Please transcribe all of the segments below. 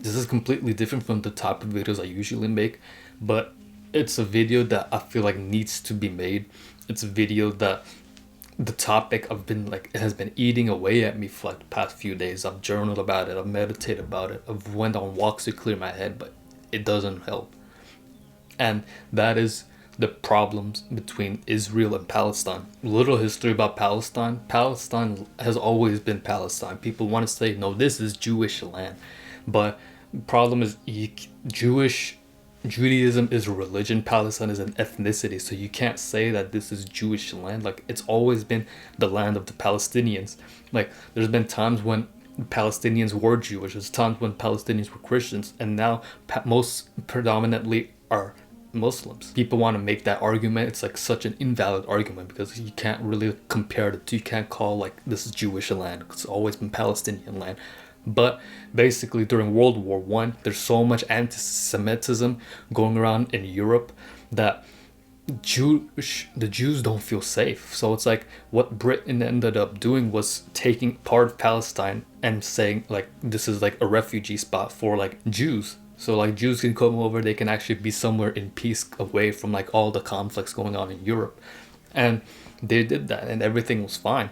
This is completely different from the type of videos I usually make, but it's a video that I feel like needs to be made. It's a video that the topic I've been like, it has been eating away at me for like the past few days. I've journaled about it, I've meditated about it, I've went on walks to clear my head, but it doesn't help. And that is the problems between Israel and Palestine. Little history about Palestine. Palestine has always been Palestine. People want to say, no, this is Jewish land. But the problem is, Judaism is a religion, Palestine is an ethnicity. So you can't say that this is Jewish land. Like, it's always been the land of the Palestinians. Like, there's been times when Palestinians were Jewish, there's times when Palestinians were Christians, and now most predominantly are Muslims. People want to make that argument. It's like such an invalid argument because you can't really compare the two. You can't call like this is Jewish land. It's always been Palestinian land. But basically during World War One, there's so much anti-Semitism going around in Europe that the Jews don't feel safe. So it's like what Britain ended up doing was taking part of Palestine and saying like this is like a refugee spot for like Jews. So like Jews can come over, they can actually be somewhere in peace away from like all the conflicts going on in Europe. And they did that and everything was fine.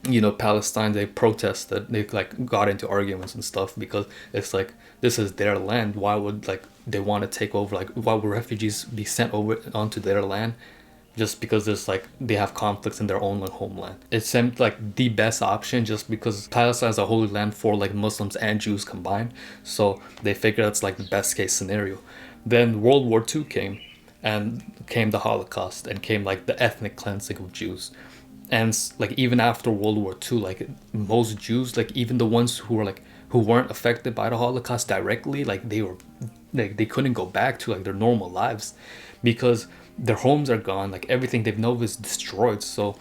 You know, Palestine, they protested, they like got into arguments and stuff because it's like this is their land. Why would like they want to take over, like why would refugees be sent over onto their land just because there's like they have conflicts in their own like, homeland? It seemed like the best option just because Palestine is a holy land for like Muslims and Jews combined, so they figured that's like the best case scenario. Then World War II came, and came the Holocaust, and came like the ethnic cleansing of Jews. And like even after World War II, like most Jews, like even the ones who were like who weren't affected by the Holocaust directly, like they were like they couldn't go back to like their normal lives because their homes are gone, like everything they've known is destroyed. So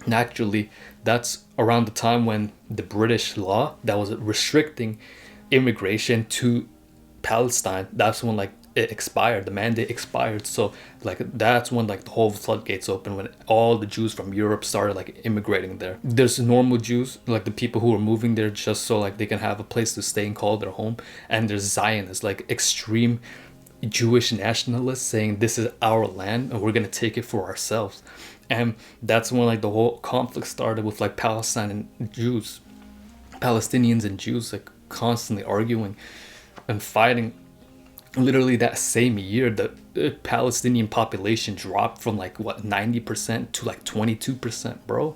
naturally, that's around the time when the British law that was restricting immigration to Palestine, that's when like it expired, the mandate expired. So like that's when like the whole floodgates open, when all the Jews from Europe started like immigrating there. There's normal Jews, like the people who are moving there just so like they can have a place to stay and call their home, and there's Zionists, like extreme Jewish nationalists saying this is our land and we're gonna take it for ourselves. And that's when like the whole conflict started with like Palestine and Jews, Palestinians and Jews like constantly arguing and fighting. Literally that same year, the Palestinian population dropped from like what 90% to like 22%, bro.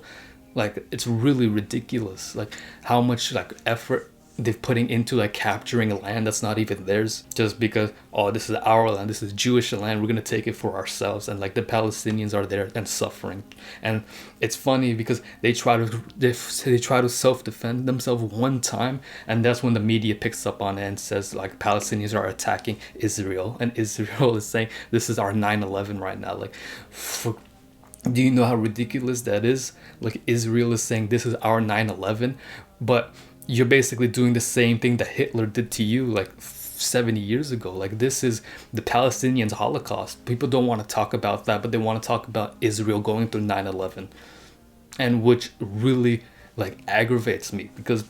Like it's really ridiculous like how much like effort they're putting into like capturing a land that's not even theirs just because, oh, this is our land, this is Jewish land, we're gonna take it for ourselves. And like the Palestinians are there and suffering. And it's funny because they try to self-defend themselves one time, and that's when the media picks up on it and says like Palestinians are attacking Israel, and Israel is saying this is our 9/11 right now. Like do you know how ridiculous that is? Like Israel is saying this is our 9/11, but you're basically doing the same thing that Hitler did to you like 70 years ago. Like this is the Palestinians' Holocaust. People don't want to talk about that, but they want to talk about Israel going through 9/11, and which really like aggravates me because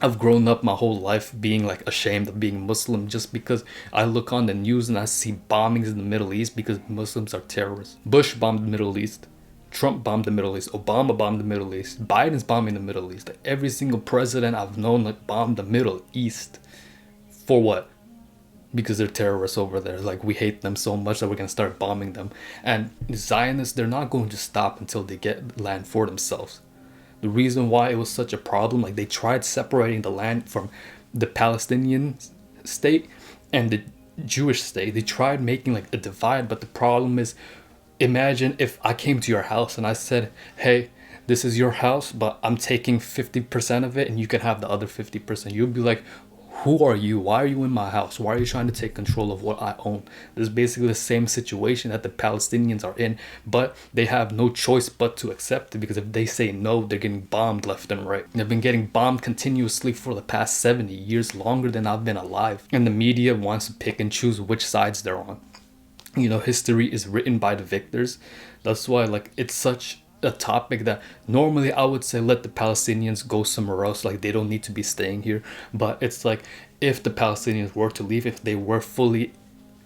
I've grown up my whole life being like ashamed of being Muslim just because I look on the news and I see bombings in the Middle East because Muslims are terrorists. Bush bombed the Middle East. Trump bombed the Middle East. Obama bombed the Middle East. Biden's bombing the Middle East. Like every single president I've known like bombed the Middle East. For what? Because they're terrorists over there. Like we hate them so much that we're gonna start bombing them. And Zionists, they're not going to stop until they get land for themselves. The reason why it was such a problem, like they tried separating the land from the Palestinian state and the Jewish state. They tried making like a divide, but the problem is, imagine if I came to your house and I said, hey, this is your house, but I'm taking 50% of it and you can have the other 50%. You'd be like, who are you? Why are you in my house? Why are you trying to take control of what I own? This is basically the same situation that the Palestinians are in, but they have no choice but to accept it because if they say no, they're getting bombed left and right. They've been getting bombed continuously for the past 70 years, longer than I've been alive. And the media wants to pick and choose which sides they're on. You know, history is written by the victors. That's why like it's such a topic that normally I would say let the Palestinians go somewhere else, like they don't need to be staying here. But it's like, if the Palestinians were to leave, if they were fully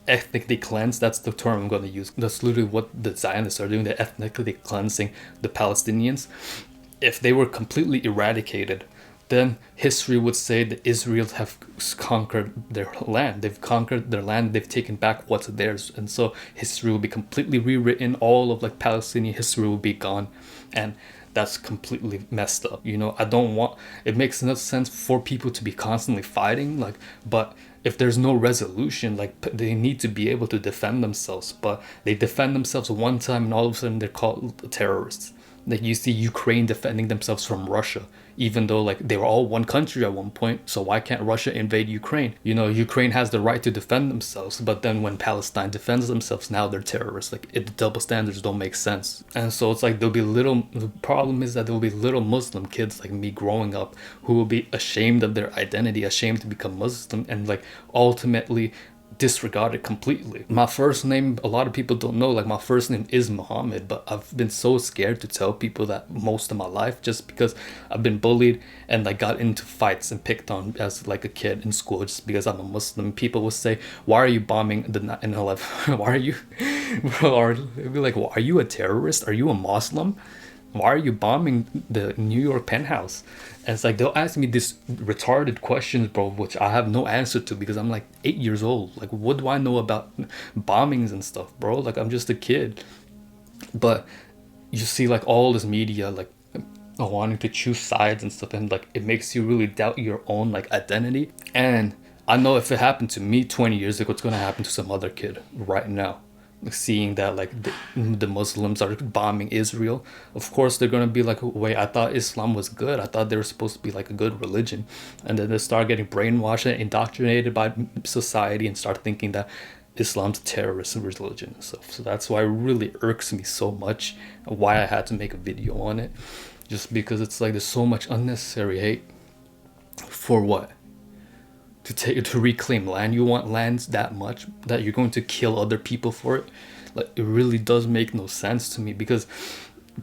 ethnically cleansed, that's the term I'm going to use. That's literally what the Zionists are doing. They're ethnically cleansing the Palestinians. If they were completely eradicated, then history would say that Israel have conquered their land. They've conquered their land. They've taken back what's theirs. And so history will be completely rewritten. All of like Palestinian history will be gone. And that's completely messed up. You know, I don't want, it makes no sense for people to be constantly fighting, like, but if there's no resolution, like they need to be able to defend themselves. But they defend themselves one time and all of a sudden they're called terrorists. Like you see Ukraine defending themselves from Russia, even though like they were all one country at one point. So why can't Russia invade Ukraine? You know, Ukraine has the right to defend themselves, but then when Palestine defends themselves, now they're terrorists. Like the double standards don't make sense. And so it's like the problem is that there will be little Muslim kids like me growing up who will be ashamed of their identity, ashamed to become Muslim, and like ultimately disregard it completely. My first name, a lot of people don't know, like my first name is Muhammad, but I've been so scared to tell people that most of my life, just because I've been bullied and like got into fights and picked on as like a kid in school just because I'm a Muslim. People will say, why are you bombing the 9/11? Why are you or they'll be like, well, are you a terrorist? Are you a Muslim? Why are you bombing the New York penthouse? And it's like they'll ask me these retarded questions, bro, which I have no answer to because I'm like 8 years old. Like, what do I know about bombings and stuff, bro? Like, I'm just a kid. But you see, like, all this media, like, wanting to choose sides and stuff, and like, it makes you really doubt your own like identity. And I know if it happened to me 20 years ago, it's gonna happen to some other kid right now. Seeing that like the Muslims are bombing Israel, of course they're gonna be like, wait, I thought Islam was good. I thought they were supposed to be like a good religion. And then they start getting brainwashed and indoctrinated by society and start thinking that Islam's a terrorist religion and stuff. So that's why it really irks me so much, why I had to make a video on it, just because it's like there's so much unnecessary hate. For what? To reclaim land? You want lands that much that you're going to kill other people for it? Like, it really does make no sense to me, because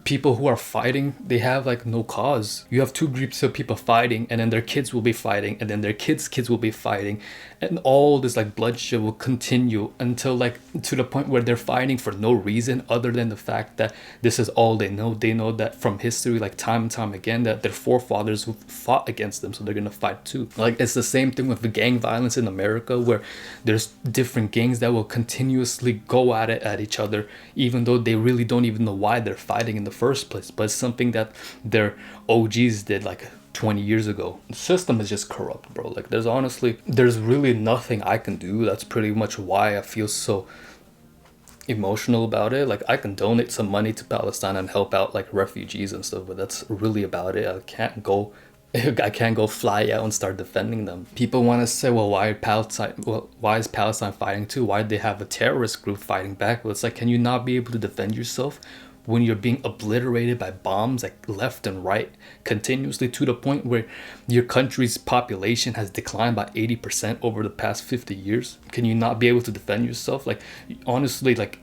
people who are fighting, they have like no cause. You have two groups of people fighting, and then their kids will be fighting, and then their kids will be fighting, and all this like bloodshed will continue until like to the point where they're fighting for no reason other than the fact that this is all they know. They know that from history, like time and time again, that their forefathers who fought against them, so they're gonna fight too. Like, it's the same thing with the gang violence in America, where there's different gangs that will continuously go at it at each other, even though they really don't even know why they're fighting in the first place. But it's something that their OGs did like 20 years ago. The system is just corrupt, bro. Like, there's really nothing I can do. That's pretty much why I feel so emotional about it. Like, I can donate some money to Palestine and help out like refugees and stuff, but that's really about it. I can't go fly out and start defending them. People want to say, well, why is Palestine fighting too? Why did they have a terrorist group fighting back? Well, it's like, can you not be able to defend yourself when you're being obliterated by bombs like left and right continuously, to the point where your country's population has declined by 80% over the past 50 years? Can you not be able to defend yourself? Like, honestly, like,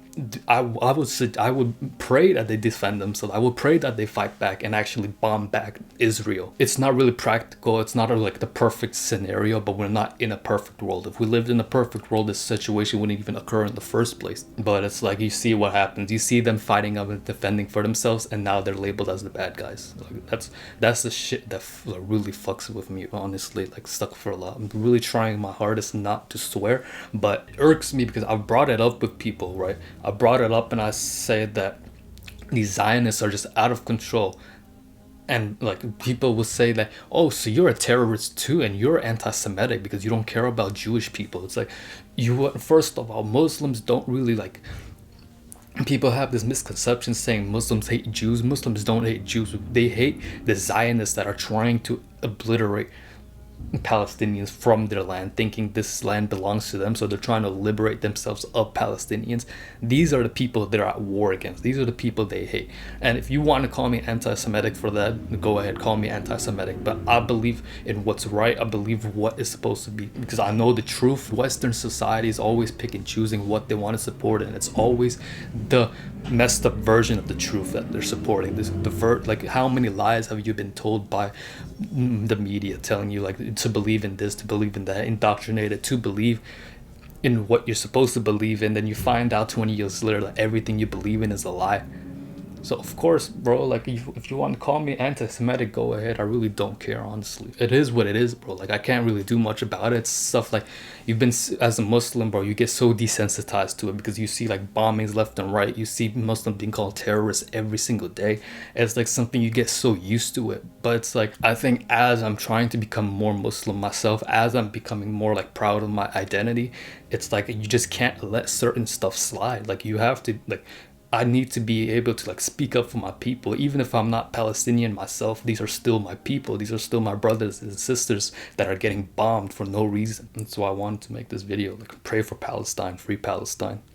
I would pray that they defend themselves. I would pray that they fight back and actually bomb back Israel. It's not really practical. It's not like the perfect scenario, but we're not in a perfect world. If we lived in a perfect world, this situation wouldn't even occur in the first place. But it's like, you see what happens. You see them fighting up and defending for themselves, and now they're labeled as the bad guys. Like, that's the shit that really fucks with me, honestly. Like, stuck for a lot. I'm really trying my hardest not to swear, but it irks me because I've brought it up with people, right? I brought it up and I said that these Zionists are just out of control. And like, people will say that, oh, so you're a terrorist too, and you're anti-Semitic because you don't care about Jewish people. It's like, first of all, Muslims don't really like, people have this misconception saying Muslims hate Jews. Muslims don't hate Jews. They hate the Zionists that are trying to obliterate Palestinians from their land, thinking this land belongs to them, so they're trying to liberate themselves of Palestinians. These are the people they're at war against. These are the people they hate. And if you want to call me anti-Semitic for that, go ahead, call me anti-Semitic. But I believe in what's right. I believe what is supposed to be, because I know the truth. Western society is always pick and choosing what they want to support, and it's always the messed up version of the truth that they're supporting. Like, how many lies have you been told by the media, telling you like to believe in this, to believe in that, indoctrinated to believe in what you're supposed to believe in, then you find out 20 years later that everything you believe in is a lie. So of course, bro, like if you want to call me anti-Semitic, go ahead. I really don't care, honestly. It is what it is, bro. Like I can't really do much about it. It's stuff like as a Muslim, bro, you get so desensitized to it because you see like bombings left and right. You see Muslims being called terrorists every single day. It's like something you get so used to it. But it's like, I think as I'm trying to become more Muslim myself, as I'm becoming more like proud of my identity, it's like you just can't let certain stuff slide. Like you have to, like, I need to be able to like speak up for my people. Even if I'm not Palestinian myself, these are still my people. These are still my brothers and sisters that are getting bombed for no reason. And so I wanted to make this video, like, pray for Palestine, free Palestine.